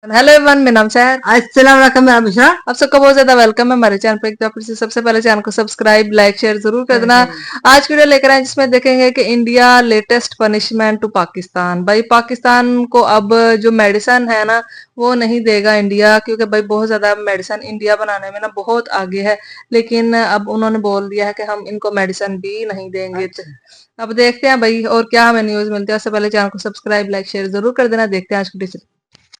Hello everyone, मेरा नाम है। अस्सलाम वालेकुम मेरा मिश्रा। आप सबका बहुत ज्यादा वेलकम है हमारे चैनल पे। एक बार फिर से सबसे पहले चैनल को सब्सक्राइब, लाइक, शेयर जरूर कर देना। आज की वीडियो लेकर आए जिसमें देखेंगे कि India latest punishment to Pakistan. भाई पाकिस्तान को अब जो मेडिसिन है ना वो नहीं देगा इंडिया, क्योंकि भाई बहुत ज्यादा मेडिसिन इंडिया बनाने में ना बहुत आगे है। लेकिन अब उन्होंने बोल दिया है कि हम इनको मेडिसिन भी नहीं देंगे। अब देखते हैं भाई और क्या हमें न्यूज मिलती है। उससे पहले चैनल को सब्सक्राइब, लाइक, शेयर जरूर कर देना। देखते हैं आज की वीडियो।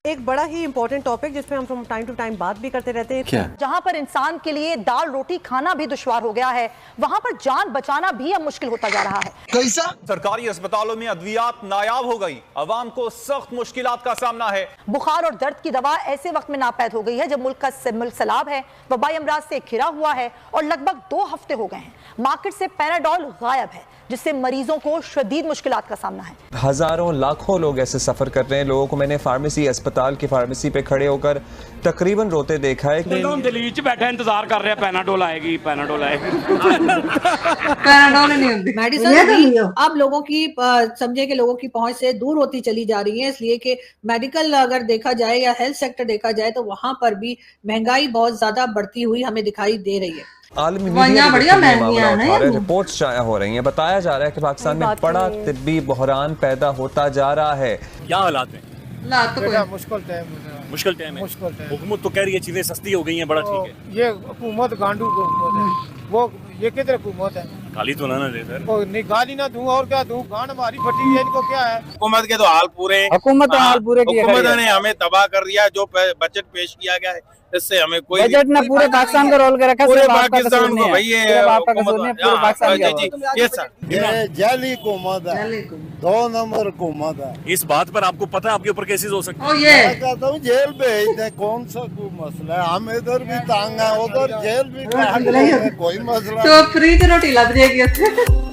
एक बड़ा ही इंपॉर्टेंट टॉपिक जिसपे हम फ्रॉम टाइम टू टाइम बात भी करते रहते हैं। क्या? जहां पर इंसान के लिए दाल रोटी खाना भी दुश्वार हो गया है, वहां पर जान बचाना भी अब मुश्किल होता जा रहा है। कैसा? सरकारी अस्पतालों में अद्वियात नायाब हो गई, अवाम को सख्त मुश्किलात का सामना है। बुखार और दर्द की दवा ऐसे वक्त में नापैद हो गई है जब मुल्क का मुल्क सैलाब है, वबाई अमराज से घिरा हुआ है और लगभग 2 हफ्ते हो गए हैं मार्केट से पैराडोल गायब है, जिससे मरीजों को शदीद मुश्किलात का सामना है। हजारों लाखों लोग ऐसे सफर कर रहे हैं। लोगों को मैंने फार्मेसी अस्पताल की फार्मेसी पे खड़े होकर तकरीबन रोते देखा है। दिल्ली च बैठा इंतजार कर रहे हैं, पैनाडोल आएगी पैनाडोल आएगी। पैराडोल नहीं होती मेडिसिन भी तो अब लोगों की समझे कि लोगों की पहुंच से दूर होती चली जा रही है, इसलिए कि मेडिकल अगर देखा जाए या हेल्थ सेक्टर देखा जाए तो वहां पर भी महंगाई बहुत ज्यादा बढ़ती हुई हमें दिखाई दे रही है। आलमी दवाइयां बढ़िया महंगियां हैं। रिपोर्ट्स शाया हो रही हैं। बताया जा रहा है कि पाकिस्तान में बड़ा तिब्बी बहरान पैदा होता जा रहा है। क्या हालात में? लात तो कोई मुश्किल टाइम है। हुकूमत तो कह रही है चीजें सस्ती हो गई हैं, बड़ा ठीक है। ये हुकूमत गांडू हुकूमत है, वो ये किधर हुकूमत है? गाली तो ना दे सर। नहीं गाली ना दूं और क्या दूं, गांड हमारी फटी है, इनको क्या है? हुकूमत के तो हाल पूरे हैं। हुकूमत तो हाल पूरे किए हुकूमत ने हमें तबाह कर दिया। जो बजट पेश किया गया है इससे हमें कोई बजट ने पूरे पाकिस्तान का रोल कर रखा है, पूरे सिर्फ आपका पाकिस्तान कसूर को नहीं है। भाई सिर्फ आपका कसूर नहीं है, पूरे पाकिस्तान का ये सर ये जाली हुकूमत है, 2 नंबर हुकूमत है। इस बात पर आपको पता है आपके ऊपर केसेस हो सकते हैं। ओ ये मैं कहता हूँ जेल भेज दे, कौन सा कोई मसला है? हम इधर भी तंग है, उधर जेल भी तंग है, कोई मसला तो फ्री तो रोटी लग जाएगी उससे।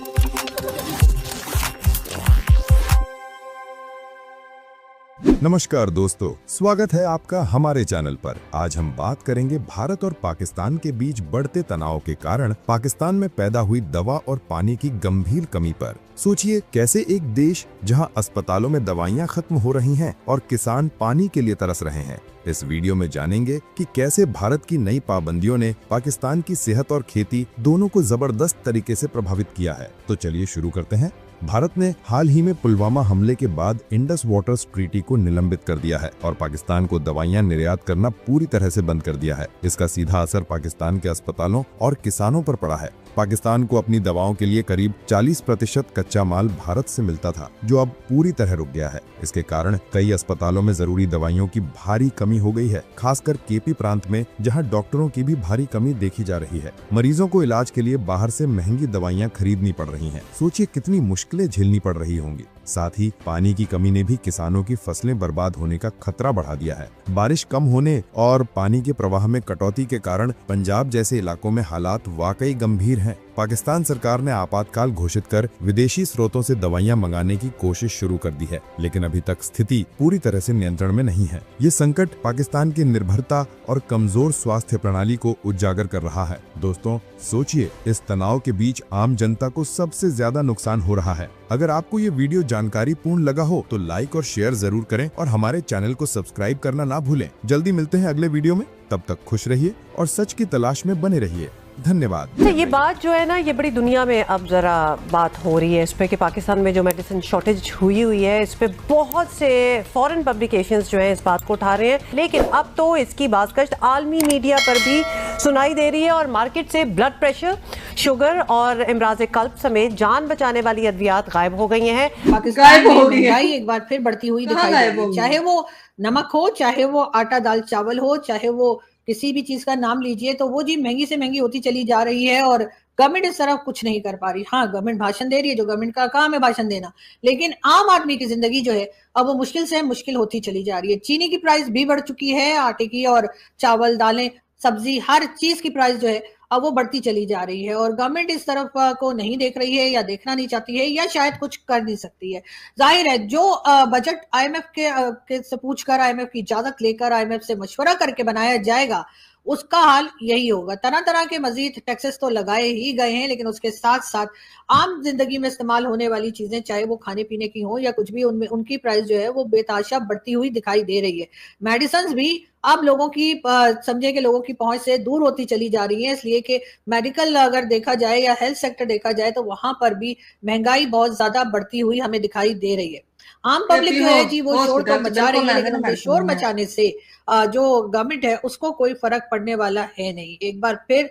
नमस्कार दोस्तों, स्वागत है आपका हमारे चैनल पर। आज हम बात करेंगे भारत और पाकिस्तान के बीच बढ़ते तनाव के कारण पाकिस्तान में पैदा हुई दवा और पानी की गंभीर कमी पर। सोचिए कैसे एक देश जहां अस्पतालों में दवाइयां खत्म हो रही हैं और किसान पानी के लिए तरस रहे हैं। इस वीडियो में जानेंगे कि कैसे भारत की नई पाबंदियों ने पाकिस्तान की सेहत और खेती दोनों को जबरदस्त तरीके से प्रभावित किया है। तो चलिए शुरू करते हैं। भारत ने हाल ही में पुलवामा हमले के बाद इंडस वाटर्स ट्रीटी को निलंबित कर दिया है और पाकिस्तान को दवाइयां निर्यात करना पूरी तरह से बंद कर दिया है। इसका सीधा असर पाकिस्तान के अस्पतालों और किसानों पर पड़ा है। पाकिस्तान को अपनी दवाओं के लिए करीब 40% कच्चा माल भारत से मिलता था, जो अब पूरी तरह रुक गया है। इसके कारण कई अस्पतालों में जरूरी दवाइयों की भारी कमी हो गई है, खासकर केपी प्रांत में, जहां डॉक्टरों की भी भारी कमी देखी जा रही है। मरीजों को इलाज के लिए बाहर से महंगी दवाइयां खरीदनी पड़ रही हैं। सोचिए कितनी मुश्किलें झेलनी पड़ रही होंगी। साथ ही पानी की कमी ने भी किसानों की फसलें बर्बाद होने का खतरा बढ़ा दिया है। बारिश कम होने और पानी के प्रवाह में कटौती के कारण पंजाब जैसे इलाकों में हालात वाकई गंभीर हैं। पाकिस्तान सरकार ने आपातकाल घोषित कर विदेशी स्रोतों से दवाइयां मंगाने की कोशिश शुरू कर दी है, लेकिन अभी तक स्थिति पूरी तरह से नियंत्रण में नहीं है। ये संकट पाकिस्तान की निर्भरता और कमजोर स्वास्थ्य प्रणाली को उजागर कर रहा है। दोस्तों सोचिए, इस तनाव के बीच आम जनता को सबसे ज्यादा नुकसान हो रहा है। अगर आपको ये वीडियो जानकारी पूर्ण लगा हो तो लाइक और शेयर जरूर करें और हमारे चैनल को सब्सक्राइब करना ना भूलें। जल्दी मिलते हैं अगले वीडियो में, तब तक खुश रहिए और सच की तलाश में बने रहिए। धन्यवाद। तो ये बात जो है ना, ये बड़ी दुनिया में अब जरा बात हो रही है इस पे कि पाकिस्तान में जो मेडिसिन शॉर्टेज हुई है, इस पे बहुत से फॉरेन पब्लिकेशंस जो है इस बात को उठा रहे हैं। लेकिन अब तो इसकी बातकश आलमी मीडिया पर भी सुनाई दे रही है और मार्केट से ब्लड प्रेशर, शुगर और इमराज कल्ब समेत जान बचाने वाली अद्वियात गायब हो गई हैं। पाकिस्तान में महंगाई एक बार फिर बढ़ती हुई दिखाई दे रही है। चाहे वो नमक हो, चाहे वो आटा दाल चावल हो, चाहे वो किसी भी चीज का नाम लीजिए, तो वो जी महंगी से महंगी होती चली जा रही है और गवर्नमेंट इस तरफ कुछ नहीं कर पा रही। हाँ, गवर्नमेंट भाषण दे रही है, जो गवर्नमेंट का काम है भाषण देना, लेकिन आम आदमी की जिंदगी जो है अब वो मुश्किल से मुश्किल होती चली जा रही है। चीनी की प्राइस भी बढ़ चुकी है, आटे की और चावल, दालें, सब्जी, हर चीज की प्राइस जो है अब वो बढ़ती चली जा रही है और गवर्नमेंट इस तरफ को नहीं देख रही है या देखना नहीं चाहती है या शायद कुछ कर नहीं सकती है। जाहिर है जो बजट आईएमएफ के से पूछकर, आईएमएफ की इजाजत लेकर, आईएमएफ से मशवरा करके बनाया जाएगा, उसका हाल यही होगा। तरह तरह के मजीद टैक्सेस तो लगाए ही गए हैं, लेकिन उसके साथ साथ आम जिंदगी में इस्तेमाल होने वाली चीजें, चाहे वो खाने पीने की हो या कुछ भी, उनमें उनकी प्राइस जो है वो बेताशा बढ़ती हुई दिखाई दे रही है। मेडिसिन भी अब लोगों की समझे कि लोगों की पहुंच से दूर होती चली जा रही है, इसलिए कि मेडिकल अगर देखा जाए या हेल्थ सेक्टर देखा जाए तो वहां पर भी महंगाई बहुत ज्यादा बढ़ती हुई हमें दिखाई दे रही है। आम पब्लिक जो है जी वो शोर तो मचा रही है, लेकिन उनके शोर मचाने से जो गवर्नमेंट है उसको कोई फर्क पड़ने वाला है नहीं। एक बार फिर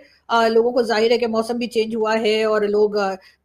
लोगों को जाहिर है कि मौसम भी चेंज हुआ है और लोग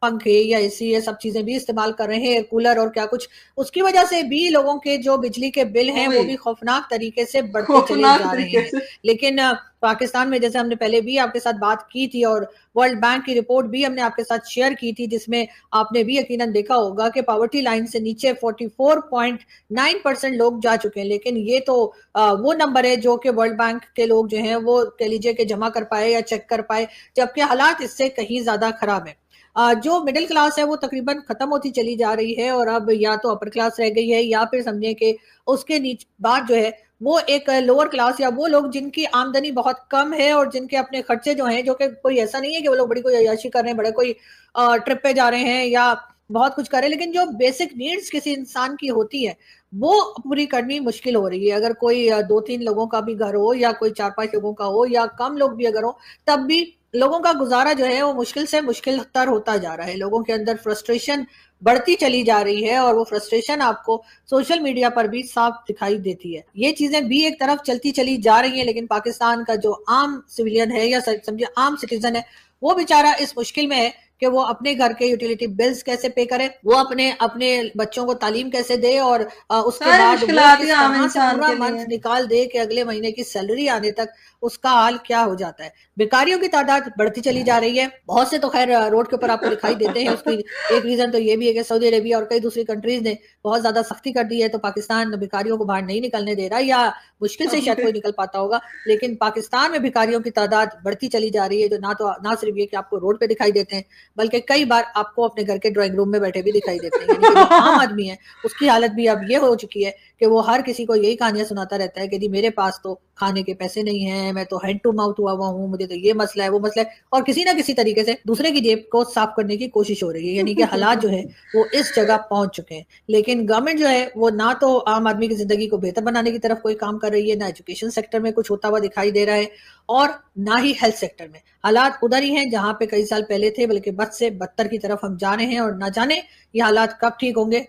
पंखे या एसी ये सब चीजें भी इस्तेमाल कर रहे हैं, एयर कूलर और क्या कुछ, उसकी वजह से भी लोगों के जो बिजली के बिल हैं वो भी खौफनाक तरीके से बढ़ते चले जा रहे हैं। लेकिन पाकिस्तान में, जैसे हमने पहले भी आपके साथ बात की थी और वर्ल्ड बैंक की रिपोर्ट भी हमने आपके साथ शेयर की थी, जिसमें आपने भी यकीनन देखा होगा कि पॉवर्टी लाइन से नीचे 44.9% लोग जा चुके हैं। लेकिन ये तो वो नंबर है जो कि वर्ल्ड बैंक के लोग जो हैं वो कह लीजिए कि जमा कर पाए या चेक कर पाए, जबकि हालात इससे कहीं ज्यादा खराब है। जो मिडिल क्लास है वो तकरीबन खत्म होती चली जा रही है और अब या तो अपर क्लास रह गई है या फिर समझे कि उसके नीचे बाद जो है वो एक लोअर क्लास या वो लोग जिनकी आमदनी बहुत कम है और जिनके अपने खर्चे जो हैं, जो कि कोई ऐसा नहीं है कि वो लोग बड़ी कोई अय्याशी कर रहे हैं, बड़े कोई ट्रिप पे जा रहे हैं या बहुत कुछ कर रहे हैं, लेकिन जो बेसिक नीड्स किसी इंसान की होती है वो पूरी करनी मुश्किल हो रही है। अगर कोई 2-3 लोगों का भी घर हो या कोई 4-5 लोगों का हो या कम लोग भी अगर हो, तब भी लोगों का गुजारा जो है वो मुश्किल से मुश्किल तर होता जा रहा है। लोगों के अंदर फ्रस्ट्रेशन बढ़ती चली जा रही है और वो फ्रस्ट्रेशन आपको सोशल मीडिया पर भी साफ दिखाई देती है। ये चीजें भी एक तरफ चलती चली जा रही हैं, लेकिन पाकिस्तान का जो आम सिविलियन है या समझिए आम सिटीजन है, वो बेचारा इस मुश्किल में है कि वो अपने घर के यूटिलिटी बिल्स कैसे पे करे, वो अपने बच्चों को तालीम कैसे दे और उसके बाद वो किस तरह से पूरा मंथ निकाल दे कि अगले महीने की सैलरी आने तक उसका हाल क्या हो जाता है। बेकारियों की तादाद बढ़ती चली जा रही है। बहुत से तो खैर रोड के ऊपर आपको दिखाई देते हैं। उसकी एक रीजन तो ये भी है कि सऊदी अरेबिया और कई दूसरी कंट्रीज ने बहुत ज्यादा सख्ती कर दी है, तो पाकिस्तान बेकारियों को बाहर नहीं निकलने दे रहा, या मुश्किल से शायद कोई निकल पाता होगा। लेकिन पाकिस्तान में भिखारियों की तादाद बढ़ती चली जा रही है, जो ना सिर्फ ये कि आपको रोड पे दिखाई देते हैं, बल्कि कई बार आपको अपने घर के ड्राइंग रूम में बैठे भी दिखाई देते हैं। यानी कि जो आम आदमी है उसकी हालत भी अब ये हो चुकी है कि वो हर किसी को यही कहानियां सुनाता रहता है कि जी मेरे पास तो खाने के पैसे नहीं है, मैं तो हैंड टू माउथ हुआ हूँ, मुझे तो ये मसला है वो मसला है, और किसी ना किसी तरीके से दूसरे की जेब को साफ करने की कोशिश हो रही है। यानी कि हालात जो है वो इस जगह पहुंच चुके हैं। लेकिन गवर्नमेंट जो है वो ना तो आम आदमी की जिंदगी को बेहतर बनाने की तरफ कोई काम कर रही है, ना एजुकेशन सेक्टर में कुछ होता हुआ दिखाई दे रहा है, और ना ही हेल्थ सेक्टर में। हालात उधर ही हैं जहां पे कई साल पहले थे, बल्कि बद से बदतर की तरफ हम जा रहे हैं, और ना जाने ये हालात कब ठीक होंगे।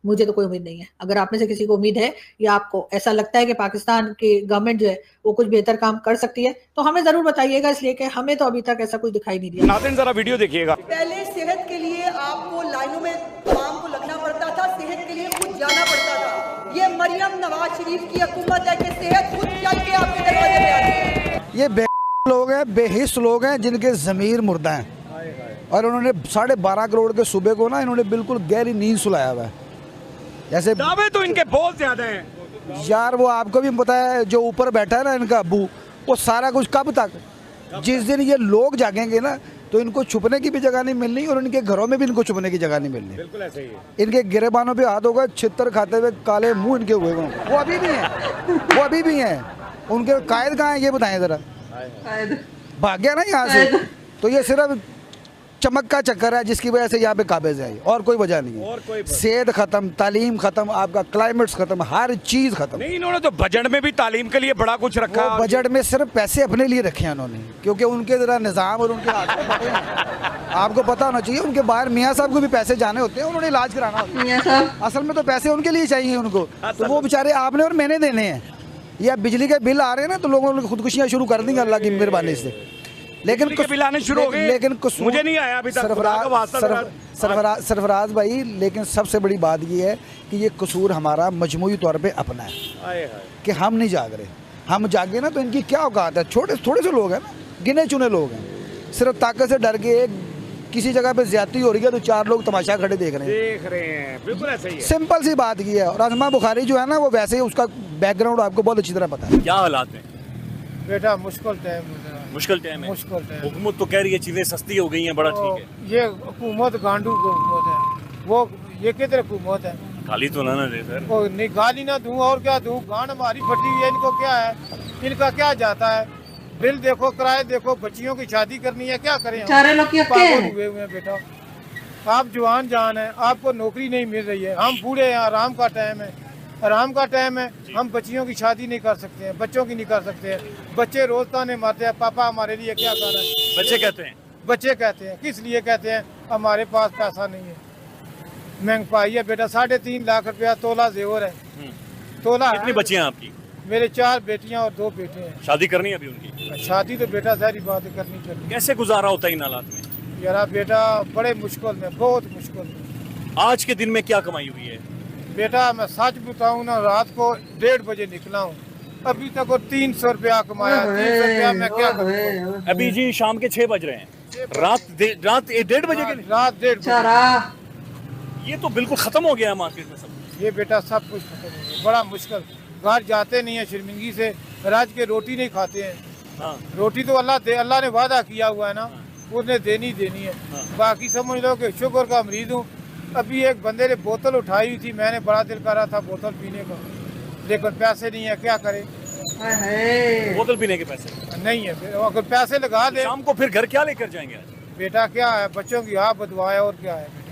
मुझे तो कोई उम्मीद नहीं है। अगर आप में से किसी को उम्मीद है या आपको ऐसा लगता है कि पाकिस्तान की गवर्नमेंट जो है वो कुछ बेहतर काम कर सकती है, तो हमें जरूर बताइएगा, इसलिए कि हमें तो अभी तक ऐसा कुछ दिखाई नहीं दिया। नाज़रीन जरा वीडियो देखिएगा। पहले सेहत के लिए आपको लाइनों में तमाम को लगना पड़ता था, सेहत के लिए खुद जाना पड़ता था। ये मरियम नवाज शरीफ की हुकूमत है कि सेहत खुद चल के आपके दरवाजे पे आती है। ये लोग हैं, बेहिस लोग हैं, जिनके ज़मीर मुर्दा हैं, और उन्होंने 12.5 करोड़ के सूबे को ना इन्होंने बिल्कुल गहरी नींद सुलाया हुआ है। जैसे दावे तो इनके बहुत ज्यादा हैं यार, वो आपको भी पता है जो ऊपर बैठा है ना इनका अब्बू, वो सारा कुछ कब तक, जिस दिन ये लोग जागेंगे ना तो इनको छुपने की भी जगह नहीं मिलनी और इनके घरों में भी इनको छुपने की जगह नहीं मिलनी। बिल्कुल ऐसे ही है। इनके गिरेबानों पे हाथ होगा, छितर खाते हुए काले मुंह इनके हुए हों। वो अभी भी हैं, वो अभी भी हैं। उनके कायद कहाँ है ये बताएं जरा। भाग गया ना यहाँ से, तो ये सिर्फ चमक का चक्कर है जिसकी वजह से यहाँ पे काबिज है, और कोई वजह नहीं है। सेहत खत्म, तालीम खत्म, आपका क्लाइमेट्स खत्म, हर चीज खत्म। नहीं, इन्होंने तो बजट में भी तालीम के लिए बड़ा कुछ रखा। बजट में सिर्फ पैसे अपने लिए रखे हैं उन्होंने, क्योंकि उनके जरा निज़ाम और उनके आपको पता होना चाहिए, उनके बाहर मियाँ साहब को भी पैसे जाने होते हैं, उन्होंने इलाज कराना होता है। असल में तो पैसे उनके लिए चाहिए उनको, तो वो बेचारे आपने और मैंने देने हैं। या बिजली के बिल आ रहे हैं ना, तो लोगों ने खुदकुशियाँ शुरू कर देंगे अल्लाह की मेहरबानी से। लेकिन बिल आने शुरू हो गए, लेकिन मुझे नहीं आया अभी तक। सरफराज भाई, लेकिन सबसे बड़ी बात ये है कि ये कसूर हमारा मजमूई तौर पे अपना है कि हम नहीं जाग रहे। हम जागे ना तो इनकी क्या औकात है। थोड़े से लोग हैं ना, गिने चुने लोग हैं, सिर्फ ताकत से डर के किसी जगह पे ज्यादती हो रही है तो 4 लोग तमाशा खड़े देख रहे हैं। बिल्कुल ऐसे ही है। सिंपल सी बात की है। और आजमा बुखारी जो है ना, वो वैसे ही उसका बैकग्राउंड आपको बहुत अच्छी तरह पता है। क्या हालात हैं बेटा? मुश्किल टाइम है। हुकूमत तो कह रही है चीजें सस्ती हो गई हैं, बड़ा ठीक है। ये हुकूमत गांडू हुकूमत है, वो ये किधर हुकूमत है? गाली तो ना दे सर। नहीं, गाली ना दूं और क्या दूं? गांड हमारी फटी हुई है, इनको क्या है, इनका क्या जाता है? बिल देखो, किराए देखो, बच्चियों की शादी करनी है, क्या करें? सारे लोग पागल हुए हुए हैं बेटा। आप जवान जान है, आपको नौकरी नहीं मिल रही है, हम बूढ़े हैं, आराम का टाइम है, आराम का टाइम है, हम बच्चियों की शादी नहीं कर सकते हैं, बच्चों की नहीं कर सकते हैं। बच्चे रोज ताने मारते हैं, पापा हमारे लिए क्या कर रहे हैं? बच्चे कहते हैं, किस लिए कहते हैं? हमारे पास पैसा नहीं है, महंगाई है बेटा, 3.5 लाख रुपया तोला जेवर है, तोला। कितनी बच्चियां आपकी? मेरे 4 बेटियां और 2 बेटे हैं। शादी करनी है अभी उनकी? शादी तो बेटा सारी बात करनी चाहिए। कैसे गुजारा होता है इन हालात में? यार बेटा बड़े मुश्किल में, बहुत मुश्किल में। आज के दिन में क्या कमाई हुई है? बेटा मैं सच बताऊं ना, रात को 1:30 बजे निकला हूँ, अभी तक वो 300 रुपया कमाया। 300 रुपया मैं क्या करूँ? अभी जी शाम के 6 बज रहे हैं, रात 1:30 बजे के? रात 1:30 ये तो बिल्कुल खत्म हो गया है मार्केट में सब। ये बेटा सब कुछ खत्म हो गया, बड़ा मुश्किल। घर जाते नहीं है शर्मिंदगी से, राज के रोटी नहीं खाते हैं। हाँ। रोटी तो अल्लाह ने वादा किया हुआ है ना, उसने देनी है। हाँ। बाकी समझ लो कि शुगर का मरीज हूँ। अभी एक बंदे ने बोतल उठाई हुई थी, मैंने बड़ा दिल कर रहा था बोतल पीने का, लेकिन पैसे नहीं है, क्या करे? बोतल पीने के पैसे नहीं है, अगर पैसे लगा दे शाम को फिर घर क्या लेकर जाएंगे आज? बेटा क्या है, बच्चों की हाँ बदवा है और क्या है बेटा,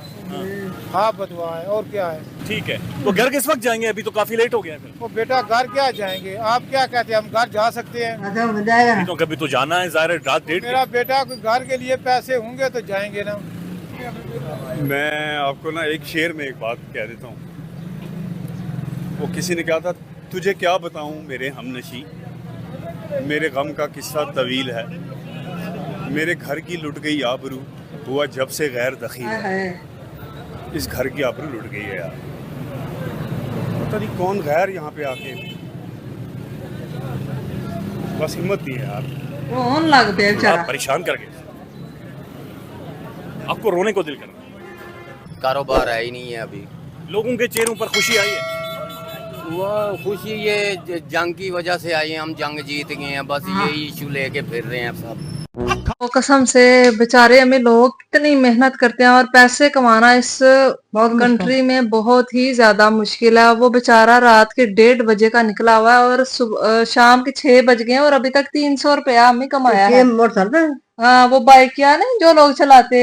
हाँ बदवा है और क्या है। ठीक है, तो घर किस वक्त जाएंगे? अभी तो काफी लेट हो गया है। वो बेटा घर क्या जाएंगे, आप क्या कहते हैं? हम घर जा सकते हैं तो कभी तो जाना है, ज़ाहिर है रात 1:30। मेरा बेटा घर के लिए पैसे होंगे तो जाएंगे ना। मैं आपको ना एक शेर में एक बात कह देता हूँ। वो किसी ने कहा था, तुझे क्या बताऊँ मेरे हमनशी, मेरे गम का किस्सा तवील है, मेरे घर की लुट गई आबरू, हुआ जब से गैर दखील है। इस घर की आबरू लुट गई है यार, पता नहीं कौन गैर यहाँ पे आके बस हिम्मत नहीं है यार, लग पे बेचारा परेशान कर गए। आपको रोने को दिल कर रहा है? कारोबार है ही नहीं है अभी। लोगों के चेहरों पर खुशी आई है? वो खुशी ये जंग की वजह से आई है, हम जंग जीत गए हैं, बस यही इशू लेके फिर रहे हैं सब। वो कसम से बेचारे हमें लोग कितनी मेहनत करते हैं, और पैसे कमाना इस कंट्री में बहुत ही ज्यादा मुश्किल है। वो बेचारा रात के 1:30 बजे का निकला हुआ है और शाम के 6 बज गए और अभी तक 300 रुपया हमें कमाया है। हाँ, वो बाइक क्या नहीं जो लोग चलाते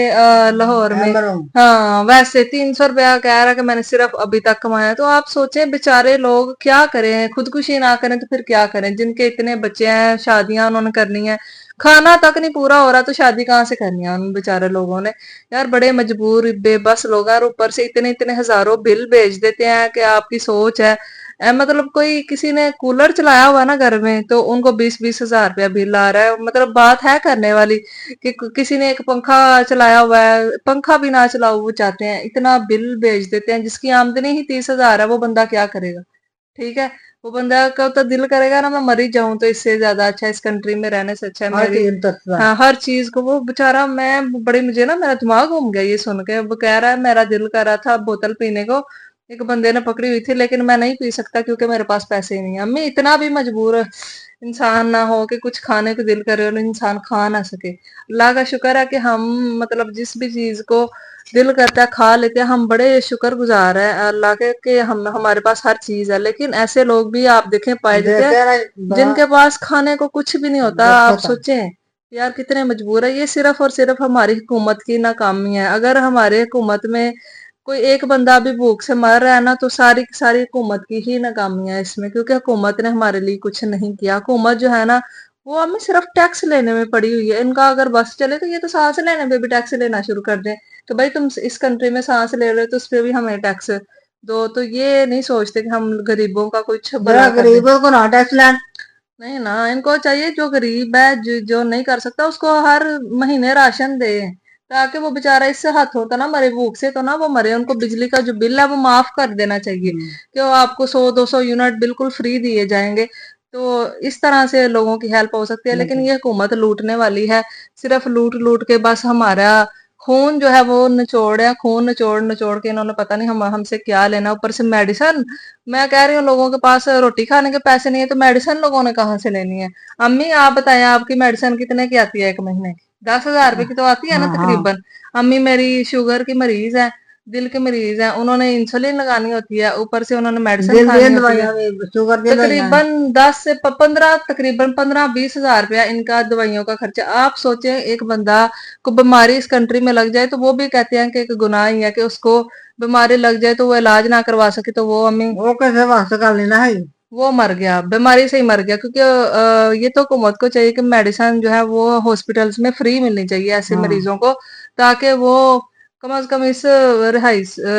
लाहौर में, हाँ वैसे 300 रुपया कह रहा है कि मैंने सिर्फ अभी तक कमाया। तो आप सोचें बेचारे लोग क्या करें, खुदकुशी ना करें तो फिर क्या करें? जिनके इतने बच्चे हैं, शादियां उन्होंने करनी है, खाना तक नहीं पूरा हो रहा तो शादी कहाँ से करनी है उन बेचारे लोगों ने? यार बड़े मजबूर बेबस लोग हैं, और ऊपर से इतने इतने हजारों बिल भेज देते हैं कि आपकी सोच है। मतलब कोई किसी ने कूलर चलाया हुआ ना घर में तो उनको 20-20 हजार रुपया बिल आ रहा है। मतलब बात है करने वाली कि किसी ने एक पंखा चलाया हुआ है, पंखा भी ना चलाओ वो चाहते हैं, इतना बिल भेज देते हैं। जिसकी आमदनी ही 30 हजार है वो बंदा क्या करेगा? ठीक है, वो बंदा का तो दिल करेगा ना मैं मर ही जाऊं, तो इससे ज्यादा अच्छा इस कंट्री में रहने से अच्छा है हाँ, हर चीज को। वो बेचारा मैं बड़ी, मुझे ना मेरा दिमाग घूम गया ये सुन के। वो कह रहा है मेरा दिल कर रहा था बोतल पीने को, एक बंदे ने पकड़ी हुई थी, लेकिन मैं नहीं पी सकता क्योंकि मेरे पास पैसे ही नहीं है। अम्मी इतना भी मजबूर इंसान ना हो कि कुछ खाने को दिल करे और इंसान खा ना सके। अल्लाह का शुक्र है कि हम मतलब जिस भी चीज को दिल करता है खा लेते हैं। हम बड़े शुक्रगुजार है अल्लाह के कि हम हमारे पास हर चीज है। लेकिन ऐसे लोग भी आप देखें पाए जाते हैं जिनके पास खाने को कुछ भी नहीं होता। आप सोचें यार कितने मजबूर है। ये सिर्फ और सिर्फ हमारी हुकूमत की नाकामी है। अगर हमारे हुकूमत में कोई एक बंदा भी भूख से मर रहा है ना तो सारी सारी हुकूमत की ही नाकामी है इसमें, क्योंकि हुकूमत ने हमारे लिए कुछ नहीं किया। हुकूमत जो है ना वो हमें सिर्फ टैक्स लेने में पड़ी हुई है। इनका अगर बस चले तो ये तो सांस लेने पे भी टैक्स लेना शुरू कर दें। तो भाई तुम इस कंट्री में सांस ले रहे हो तो उस पर भी हमें टैक्स दो। तो ये नहीं सोचते कि हम गरीबों का कुछ गरीबों को ना टैक्स लें, नहीं ना, इनको चाहिए जो गरीब है जो नहीं कर सकता उसको हर महीने राशन दे, ताकि वो बेचारा इससे हाथ होता ना मरे, भूख से तो ना वो मरे। उनको बिजली का जो बिल है वो माफ कर देना चाहिए कि वो आपको 100-200 यूनिट बिल्कुल फ्री दिए जाएंगे। तो इस तरह से लोगों की हेल्प हो सकती है। लेकिन ये हुकूमत लूटने वाली है, सिर्फ लूट लूट के बस हमारा खून जो है वो निचोड़ खून निचोड़ के इन्होंने पता नहीं हमसे क्या लेना। ऊपर से मेडिसिन, मैं कह रही हूँ लोगों के पास रोटी खाने के पैसे नहीं है तो मेडिसिन लोगों ने कहाँ से लेनी है? अम्मी आप बताएं आपकी मेडिसिन कितने की आती है एक महीने की? 10,000 रुपए की तो आती है ना तकरीबन। अम्मी मेरी शुगर की मरीज है दिल के मरीज हैं, उन्होंने इंसुलिन लगानी होती है, ऊपर से उन्होंने मेडिसिन खानी होती है, तकरीबन 10 से 15 तकरीबन 15-20 हजार रुपया इनका दवाइयों का खर्चा। आप सोचें एक बंदा को बीमारी इस कंट्री में लग जाए तो वो भी कहते हैं कि एक गुनाह ही है कि उसको बीमारी लग जाए तो वो इलाज ना करवा सके, तो वो हमें वो कैसे वास्ता कर लेना है, वो मर गया, बीमारी से ही मर गया। क्योंकि ये तो हुकूमत को चाहिए कि मेडिसिन जो है वो हॉस्पिटल्स में फ्री मिलनी चाहिए ऐसे मरीजों को, ताकि वो कम से कम इस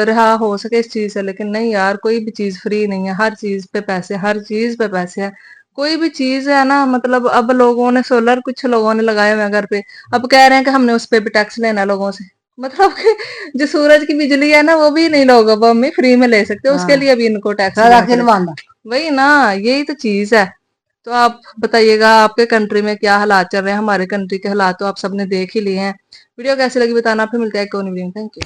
रिहा हो सके इस चीज से। लेकिन नहीं यार, कोई भी चीज फ्री नहीं है, हर चीज पे पैसे, हर चीज पे पैसे है। कोई भी चीज है ना, मतलब अब लोगों ने सोलर, कुछ लोगों ने लगाए हुए घर पे, अब कह रहे हैं कि हमने उस पे भी टैक्स लेना है लोगों से। मतलब कि जो सूरज की बिजली है ना, वो भी नहीं लोग अब हमें फ्री में ले सकते, उसके लिए भी इनको टैक्स वही ना, यही तो चीज है। तो आप बताइएगा आपके कंट्री में क्या हालात चल रहे हैं। हमारे कंट्री के हालात तो आप सबने देख ही लिए हैं। वीडियो कैसी लगी बताना, फिर मिलता है एक और वीडियो। Thank you.